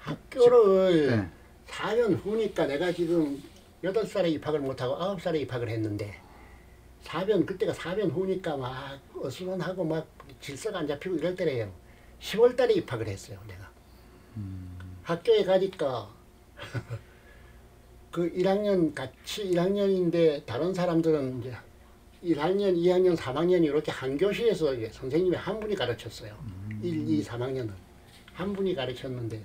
학교를 네. 4년 후니까 내가 지금 8살에 입학을 못하고 9살에 입학을 했는데 4년 그때가 4년 후니까 막 어수선하고 막 질서가 안 잡히고 이럴 때래요. 10월 달에 입학을 했어요, 내가. 학교에 가니까 그 1학년 같이 1학년인데 다른 사람들은 이제 1학년, 2학년, 3학년이 이렇게 한 교실에서 이제 선생님이 한 분이 가르쳤어요. 1, 2, 3학년은 한 분이 가르쳤는데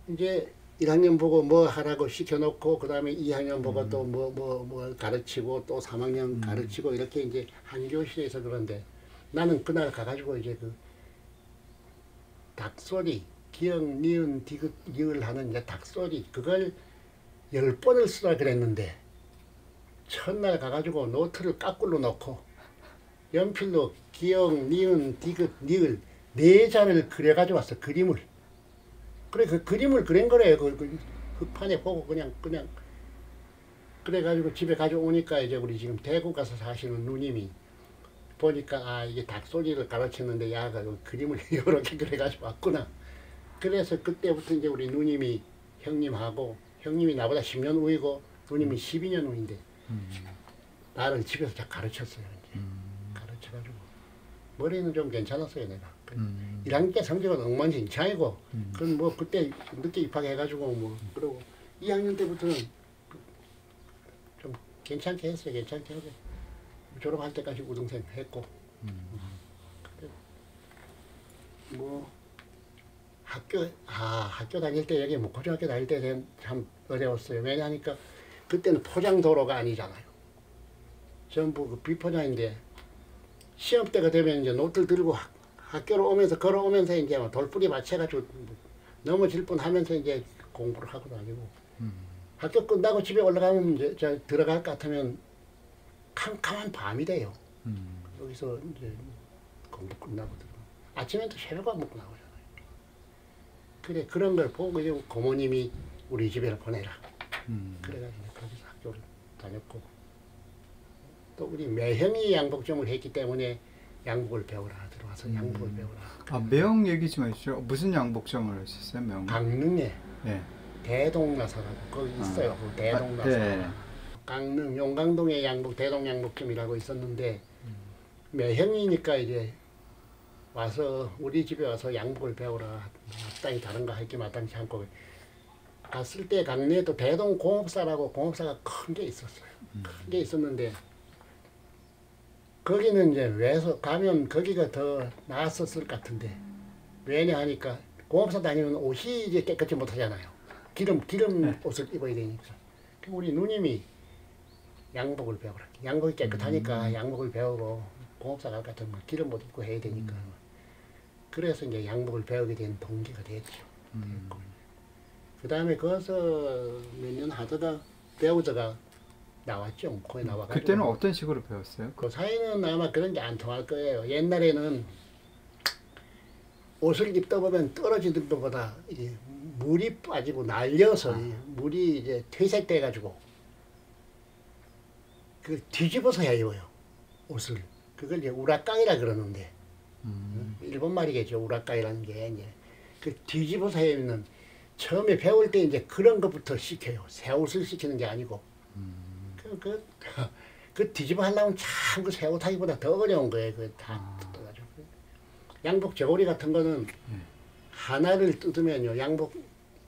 이제 1학년 보고 뭐 하라고 시켜놓고 그 다음에 2학년 보고 또 뭐 가르치고 또 3학년 가르치고 이렇게 이제 한 교실에서 그런데 나는 그날 가가지고 이제 그 닭소리 기역, 니은, 디귿, 리을 하는 이제 닭소리 그걸 10번을 쓰라 그랬는데 첫날 가가지고 노트를 까꿀로 넣고 연필로 기역, 니은, 디귿, 리을 4자를 그려가지고 왔어. 그림을. 그래 그 그림을 그린 거래요. 그 흙판에 보고 그냥 그래가지고 집에 가져오니까 이제 우리 지금 대구 가서 사시는 누님이 보니까 아 이게 닭소리를 가르쳤는데 야가 그림을 이렇게 그래가지고 왔구나. 그래서 그때부터 이제 우리 누님이 형님하고 형님이 나보다 10년 후이고 누님이 12년 후인데 나를 집에서 다 가르쳤어요. 이제. 가르쳐가지고 머리는 좀 괜찮았어요 내가. 1학년 때 성적은 엉망진창이고 그건 뭐 그때 늦게 입학해가지고 뭐 그러고 2학년 때부터는 좀 괜찮게 했어요. 괜찮게 하고 졸업할 때까지 우등생 했고 뭐 학교 다닐 때 여기 뭐 고등학교 다닐 때 참 어려웠어요. 왜냐하니까 그때는 포장도로가 아니잖아요. 전부 그 비포장인데 시험 때가 되면 이제 노트를 들고 학교로 오면서 걸어오면서 이제 돌뿌리 맞춰가지고 넘어질 뻔하면서 이제 공부를 하고 다니고 학교 끝나고 집에 올라가면 이제 저 들어갈 것 같으면 캄캄한 밤이 돼요. 여기서 이제 공부 끝나고 들어. 아침에 또 새벽밥 먹고 나오잖아요. 그래 그런 걸 보고 이제 고모님이 우리 집에 보내라. 그래가지고 거기서 학교를 다녔고 또 우리 매형이 양복점을 했기 때문에 양복을 배우라 들어와서 양복을 배우라. 아 매형 얘기 좀 해주죠. 무슨 양복점을 하셨어요, 매형? 강릉에 네. 대동나사라고 거기 있어요. 그 대동나사. 네. 강릉 용강동에 양복 대동양복점이라고 있었는데 매형이니까 이제 와서 우리 집에 와서 양복을 배우라. 마땅히 다른가 할게 마땅치 않고 갔을 때 강릉에 또 대동공업사라고 공업사가 큰 게 있었어요. 큰 게 있었는데 거기는 이제 왜서 가면 거기가 더 나았었을 것 같은데 왜냐 하니까 공업사 다니면 옷이 이제 깨끗이 못하잖아요. 기름 옷을 입어야 되니까. 우리 누님이 양복을 배우라. 양복이 깨끗하니까 양복을 배우고 공업사 갈 것 같으면 기름 못 입고 해야 되니까. 그래서 이제 양복을 배우게 된 동기가 됐죠. 그 다음에 거기서 몇 년 하다가 배우다가 나왔죠. 거기 나와가지고. 그때는 어떤 식으로 배웠어요? 그 사이는 아마 그런 게 안 통할 거예요. 옛날에는 옷을 입다 보면 떨어지는 것보다 이게 물이 빠지고 날려서 물이 이제 퇴색돼가지고 그 뒤집어서 해야 입어요. 옷을. 그걸 이제 우라깡이라 그러는데 일본 말이겠죠. 우라깡이라는 게 이제 그 뒤집어서 해야 입는 처음에 배울 때 이제 그런 것부터 시켜요. 새 옷을 시키는 게 아니고. 그 뒤집어 하려면 참 그 새 옷 하기보다 더 어려운 거예요. 그 다 뜯어가지고. 양복 저고리 같은 거는 하나를 뜯으면요. 양복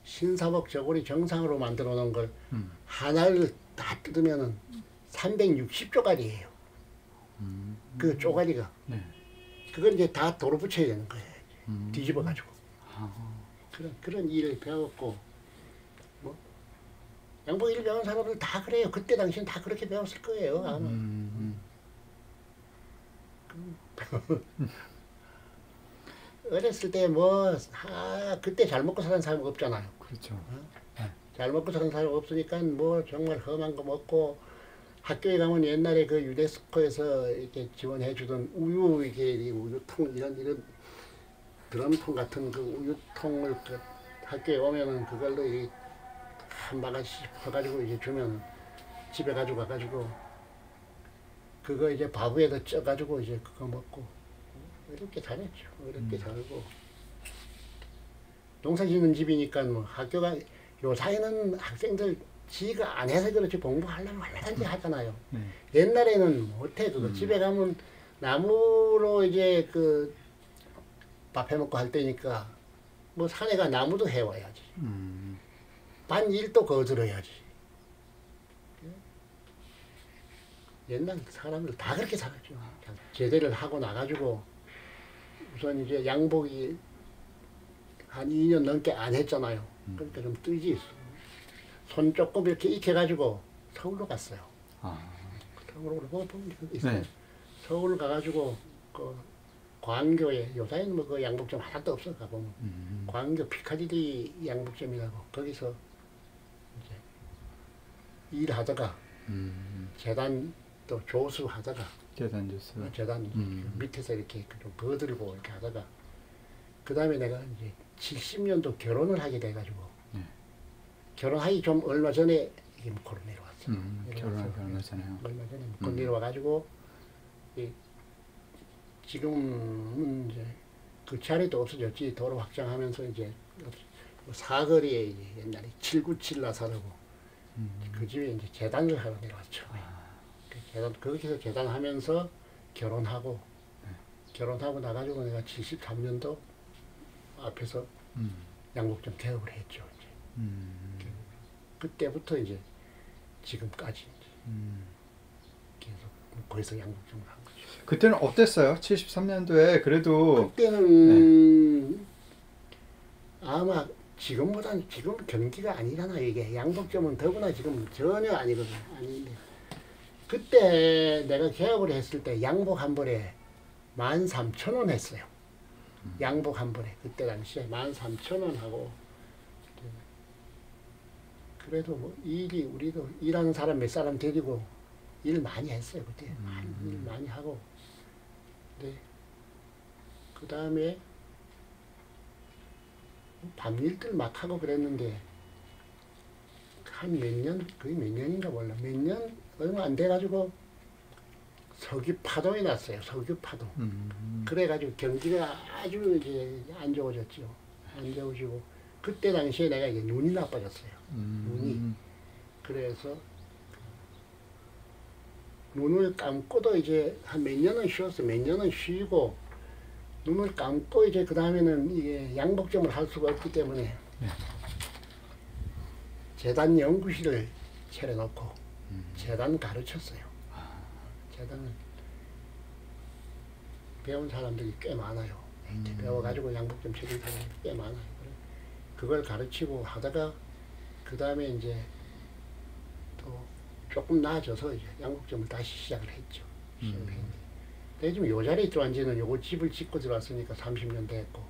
신사복 저고리 정상으로 만들어 놓은 걸 하나를 다 뜯으면은 360조가리예요. 그 쪼가리가. 네. 그걸 이제 다 도로 붙여야 되는 거예요. 뒤집어 가지고. 그런 일을 배웠고 뭐 양복 일 배운 사람들 다 그래요. 그때 당시엔 다 그렇게 배웠을 거예요. 아마. 어렸을 때 뭐 그때 잘 먹고 사는 사람 없잖아요. 그렇죠. 잘 먹고 사는 사람 없으니까 뭐 정말 험한 거 먹고 학교에 가면 옛날에 그 유네스코에서 이렇게 지원해 주던 우유 이게 우유통 이런 드럼통 같은 그 우유통을 그 학교에 오면은 그걸로 한 바가지 퍼가지고 이제 주면 집에 가지고 가가지고 그거 이제 밥에다 쪄가지고 이제 그거 먹고 이렇게 잘했죠. 이렇게 살고 농사 짓는 집이니까 뭐 학교가 요사이는 학생들 지가 안 해서 그렇지 공부하려면 얼마든지 하잖아요. 네. 옛날에는 못해 그거 집에 가면 나무로 이제 그 밥 해먹고 할 때니까 뭐 산에 가 나무도 해와야지. 반 일도 거들어야지. 옛날 사람들 다 그렇게 살았죠. 제대를 하고 나가지고 우선 이제 양복이 한 2년 넘게 안 했잖아요. 그러니까 좀 뜨지. 손 조금 이렇게 익혀가지고 서울로 갔어요. 서울로 보면 있어요. 네. 서울 가가지고 그 광교에 요새는 뭐 그 양복점 하나도 없어 가보면 광교 피카디리 양복점이라고 거기서 이제 일하다가 재단 또 조수하다가 재단 조수. 재단 밑에서 이렇게 좀 거들고 이렇게 하다가 그 다음에 내가 이제 70년도 결혼을 하게 돼가지고 네. 결혼하기 좀 얼마 전에 이게 묶고 내려왔어. 결혼하기 얼마 전에요. 얼마 전에 묶고 내려와가지고 지금은 이제 그 자리도 없어졌지. 도로 확장하면서 이제 사거리에 이제 옛날에 797 나사라고 그 집에 이제 재단을 하러 내려왔죠. 그 재단 거기서 재단하면서 결혼하고 결혼하고 나가지고 내가 73년도 앞에서 양복점 개업을 했죠. 이제. 그때부터 이제 지금까지 이제 계속 거기서 양복점을 한 거죠. 그때는 어땠어요? 73년도에 그래도 그때는 아마 지금보다는 지금 경기가 아니잖아. 이게 양복점은 더구나 지금 전혀 아니거든. 아닌데 그때 내가 개업을 했을 때 양복 한 벌에 13,000원 했어요. 양복 한 벌에 그때 당시에 13,000원 하고 그래도 뭐 일이 우리도 일하는 사람 몇 사람 데리고 일 많이 했어요. 그때 일 많이 하고 네. 그 다음에 밤일들 막 하고 그랬는데 한 몇 년, 거의 몇 년인가 몰라. 몇 년 얼마 안 돼가지고 석유 파동이 났어요. 석유 파동. 그래가지고 경기가 아주 이제 안 좋아졌죠. 안 좋아지고 그때 당시에 내가 이제 눈이 나빠졌어요. 눈이. 그래서 눈을 감고도 이제 한 몇 년은 쉬었어요. 몇 년은 쉬고 눈을 감고 이제 그 다음에는 이게 양복점을 할 수가 없기 때문에 네. 재단 연구실을 차려놓고 재단 가르쳤어요. 재단은 배운 사람들이 꽤 많아요. 배워가지고 양복점 차린 사람이 꽤 많아요. 그걸 가르치고 하다가 그 다음에 이제 또 조금 나아져서 이제 양복점을 다시 시작을 했죠. 근데 지금 요 자리에 들어온 지는 요거 집을 짓고 들어왔으니까 30년 됐고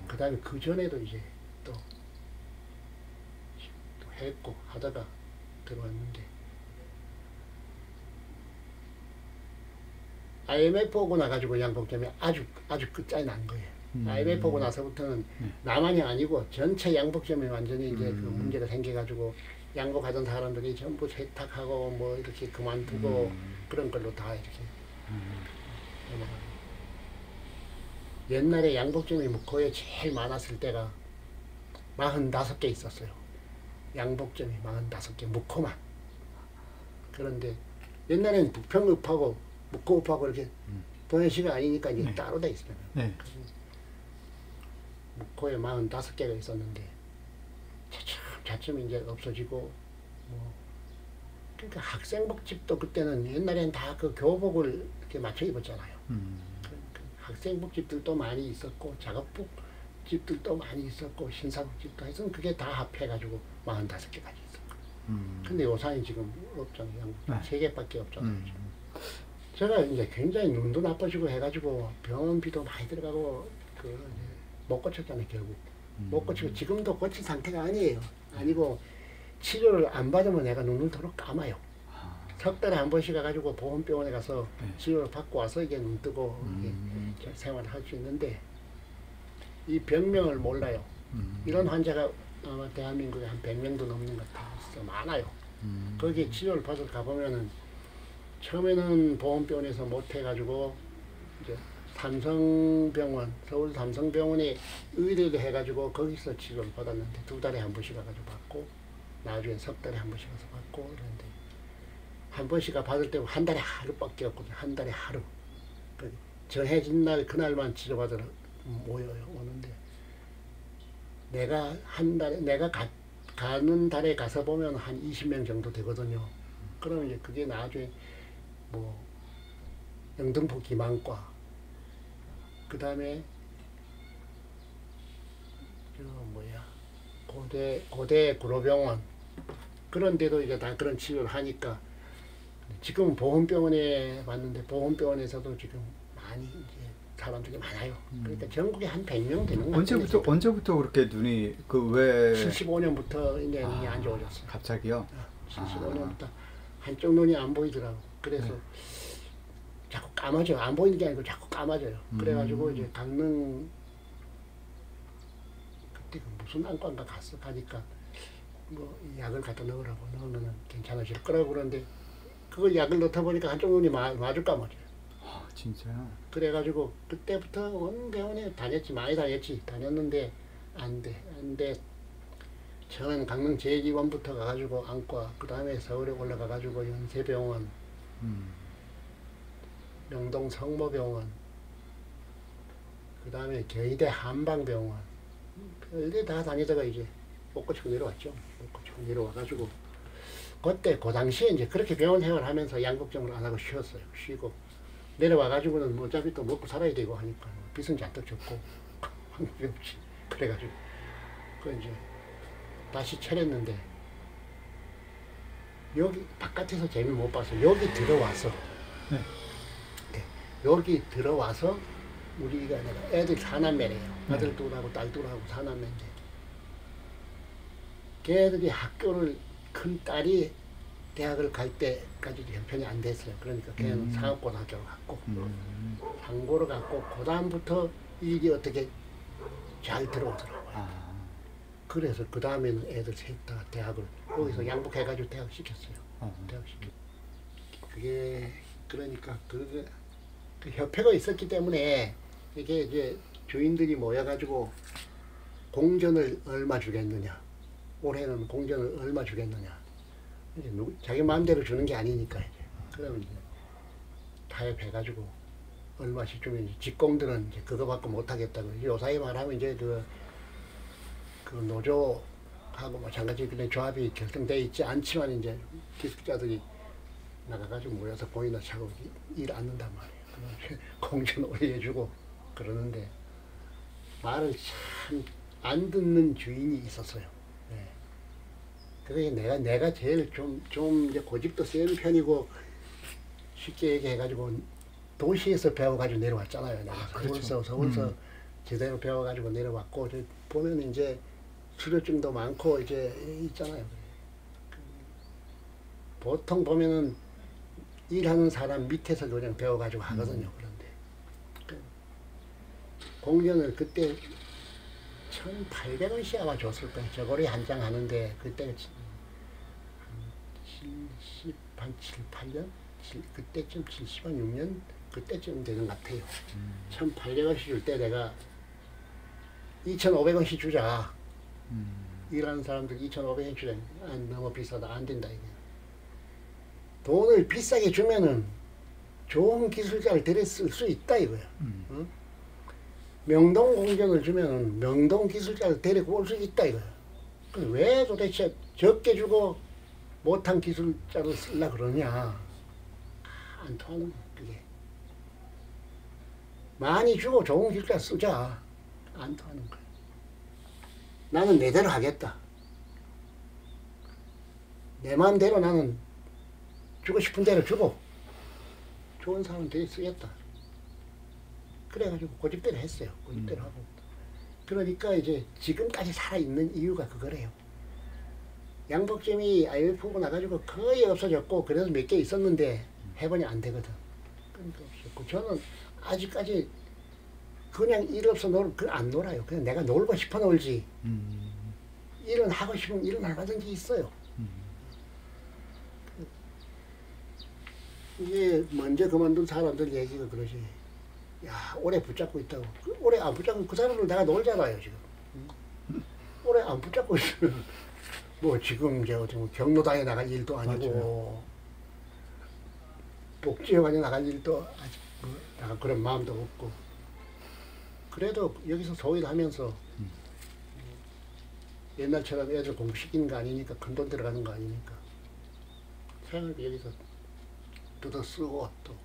그 다음에 그 전에도 이제 또 했고 하다가 들어왔는데 IMF 오고 나가지고 양복점이 아주 끝장이 난 거예요. IMF 오고 나서부터는 나만이 아니고 전체 양복점에 완전히 이제 그 문제가 생겨가지고 양복하던 사람들이 전부 세탁하고 뭐 이렇게 그만두고 그런 걸로 다 이렇게 옛날에 양복점이 묵호에 제일 많았을 때가 45개 있었어요. 양복점이 45개 묵호만. 그런데 옛날에는 부평읍하고 묵호읍하고 이렇게 동해시가 아니니까 이제 따로 돼 있어요. 네. 묵호에 45개가 있었는데 차츰 이제 없어지고 뭐 그러니까 학생복집도 그때는 옛날에는 다 그 교복을 이렇게 맞춰 입었잖아요. 그 학생복집들도 많이 있었고 작업복집들도 많이 있었고 신사복집도 해서 그게 다 합해가지고 45개까지 있었고. 근데 요산이 지금 없잖아요. 네. 3개밖에 없잖아요. 제가 이제 굉장히 눈도 나빠지고 해가지고 병원비도 많이 들어가고 못 고쳤잖아요. 결국 못 고치고 지금도 고친 상태가 아니에요. 아니고 치료를 안 받으면 내가 눈을 도로 감아요. 석 달에 한 번씩 가가지고 보건병원에 가서 치료를 받고 와서 이제 눈 뜨고 이렇게 생활을 할 수 있는데 이 병명을 몰라요. 이런 환자가 아마 대한민국에 한 100명도 넘는 것 같아요. 많아요. 거기에 치료를 받으러 가보면은 처음에는 보건병원에서 못 해가지고 이제 삼성병원, 서울 삼성병원에 의뢰를 해가지고 거기서 치료를 받았는데 2달에 한 번씩 가가지고 받고 나중에 석 달에 한 번씩 가서 받고 그런데 한 번씩 받을 때 한 달에 하루밖에 없거든요. 한 달에 하루. 그 정해진 날 그날만 치료받으러 모여요. 오는데 내가 한 달에 내가 가는 달에 가서 보면 한 20명 정도 되거든요. 그러면 이제 그게 나중에 뭐 영등포 기망과 그 다음에 고대 구로병원 그런 데도 이제 다 그런 치료를 하니까 지금 보훈병원에 왔는데 보훈병원에서도 지금 많이 이제 사람들이 많아요. 그러니까 전국에 한 100명 되는 거 같아요. 언제부터 그렇게 눈이 그 왜 75년부터 이제 눈이 안 좋아졌어요. 갑자기요? 75년부터 한쪽 눈이 안 보이더라고. 그래서 네. 자꾸 까마져요. 안 보이는 게 아니고 자꾸 까마져요. 그래가지고 이제 강릉 그때 그 무슨 안과인가 가니까 뭐 약을 갖다 넣으라고 넣으면 괜찮아질 거라고 그러는데 그걸 약을 넣다 보니까 한쪽 눈이 마주 까마져요. 아, 진짜요? 그래가지고 그때부터 온 병원에 많이 다녔는데 안 돼. 처음엔 강릉 제2원부터 가가지고 안과, 그 다음에 서울에 올라가가지고 연세병원, 명동 성모병원, 그 다음에 경희대 한방병원, 별데 다 다니다가 이제 목포청 내려왔죠. 목포청 내려와가지고 그때 그 당시에 이제 그렇게 병원 생활하면서 양복점을 안 하고 쉬었어요. 쉬고 내려와가지고는 뭐 어차피 또 먹고 살아야 되고 하니까 빚은 잔뜩 졌고 방법이 없지. 그래가지고 그 이제 다시 차렸는데 여기 바깥에서 재미 못 봐서 여기 들어와서 네. 여기 들어와서 우리가 애들 사남매래요. 아들 둘하고 딸 둘하고 사남매인데 걔들이 학교를 큰 딸이 대학을 갈 때까지 형편이 안 됐어요. 그러니까 걔는 상업고등학교를 갔고 상고를 갔고 그 다음부터 일이 어떻게 잘 들어오더라고요. 그래서 그 다음에는 애들 셋 다 대학을 여기서 양복해가지고 대학 시켰어요. 대학 시켰. 그게 그러니까 그 협회가 있었기 때문에 이게 이제 주인들이 모여가지고 공전을 얼마 주겠느냐, 올해는 공전을 얼마 주겠느냐. 이제 자기 마음대로 주는 게 아니니까 이제 그러면 이제 타협해가지고 얼마씩 주면 이제 직공들은 이제 그거 받고 못하겠다고 요사이 말하면 이제 그 노조하고 마찬가지 그런 조합이 결정돼 있지 않지만 이제 기숙자들이 나가가지고 모여서 보이나 차고 일 않는단 말이에요. 공전 올려주고 그러는데 말을 참 안 듣는 주인이 있었어요. 네. 그게 내가 제일 좀 이제 고집도 센 편이고 쉽게 얘기해가지고 도시에서 배워가지고 내려왔잖아요. 내가 그렇죠. 서울서 제대로 배워가지고 내려왔고 보면 이제 수료증도 많고 이제 있잖아요. 보통 보면은 일하는 사람 밑에서 그냥 배워가지고 하거든요. 그런데 공연을 그때 1,800원씩 아마 줬을 거예요. 저고리 한 장 하는데 그때 한 7, 8년? 그때쯤 70한 6년? 그때쯤 되는 것 같아요. 1,800원씩 줄 때 내가 2,500원씩 주자. 일하는 사람들 2,500원 주자. 너무 비싸다. 안 된다. 이게. 돈을 비싸게 주면은 좋은 기술자를 데려쓸 수 있다 이거야. 어? 명동 공전을 주면은 명동 기술자를 데리고 올 수 있다 이거야. 왜 도대체 적게 주고 못한 기술자를 쓰려 그러냐. 안 통하는 거야 그게. 많이 주고 좋은 기술자 쓰자. 안 통하는 거야. 나는 내대로 하겠다. 내 마음대로 나는 주고 싶은 대로 주고 좋은 사람 되게 쓰겠다. 그래가지고 고집대로 했어요. 고집대로 하고. 그러니까 이제 지금까지 살아있는 이유가 그거래요. 양복점이 IMF고 나가지고 거의 없어졌고 그래서 몇 개 있었는데 해본이 안 되거든. 그러니까 없었고 저는 아직까지 그냥 일 없어 안 놀아요. 그냥 내가 놀고 싶어 놀지. 일은 하고 싶으면 일은 얼마든지 있어요. 이게 먼저 그만둔 사람들 얘기가 그러지. 야 오래 붙잡고 있다고. 오래 안 붙잡고 그 사람을 내가 놀잖아요 지금. 오래 안 붙잡고 있으면 뭐 지금 이제 어디 뭐 경로당에 나갈 일도 아니고 맞아요. 복지회관에 나갈 일도 아직 뭐 나갈 그런 마음도 없고. 그래도 여기서 소일 하면서 옛날처럼 애들 공부시키는 거 아니니까 큰 돈 들어가는 거 아니니까 생활비 여기서 뜯어 쓰고 또